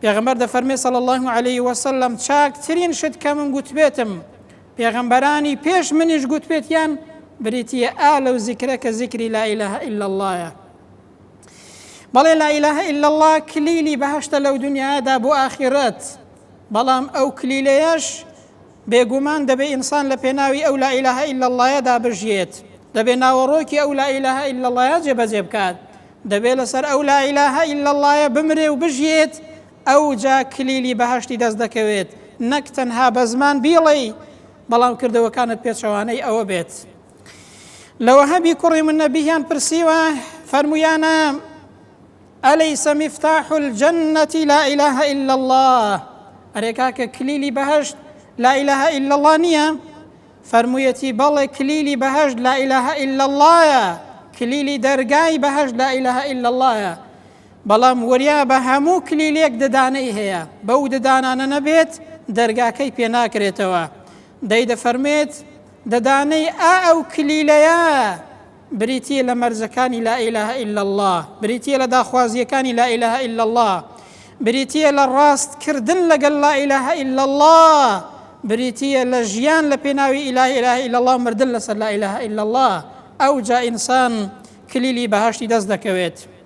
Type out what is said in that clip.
پێغەمبەر دەفەرمێ صلی الله عليه وسلم چاکترین شت کە من گوتبێتم پێغەمبەرانی پێش منیش گوتبێتیان بریتیە لەو زیکرە کە زیکری لا إله إلا الله. بەڵێ لا إله إلا الله کلیلی بەهەشتە لەو دنیادا بۆ ئاخرەت، بەڵام ئەو کلیلەیەش بێگومان دەبێ ئینسان لە پێناوی ئەو لا إله إلا اللهدا بژێت، دەبێ ناوەڕۆکی ئەو لا إله إلا الله جێبەجێ بکات، دەبێ لەسەر ئەو لا إله إلا الله بمرێ و بژێت، ئەو جا کلیلی بەهەشتی دەست دەکەوێت، نەک تەنها بە زمان بیڵێ بەڵام کردەوەکانت پێچەوانەی ئەوە بێت. لەوە هەبی کوڕی من نەبییان پرسیوە فەرمویانە ئەلەیسە مفتاح الجنة لا إله إلا الله، ئەرێ کاکە کلیلی بەهەشت لا إله إلا الله نییە؟ فەرموویەتی بەڵێ کلیلی بەهەشت لا إله إلا اللهە، کلیلی دەرگای بەهەشت لا إله إلا اللهە، بەڵام وەریا بە هەموو کلیلێک ددانەی هەیە، بەو ددانانە نەبێت دەرگاکەی پێ ناکرێتەوە. دەی دەفەرمێت ددانەی ئەو کلیلەیە بریتیە لە مەرجەکانی لا إله إلا الله، بریتیە لە داخوازیەکانی لا إله إلا الله، بریتیە لە ڕاستکردن لەگەڵ لا إله إلا الله، بریتیە لە ژیان لە پێناوی لا إله إلا الله، مردن لەسەر لا إله إلا الله. ئەو جا ئینسان کلیلی بەهەشتی دەست دەکەوێت.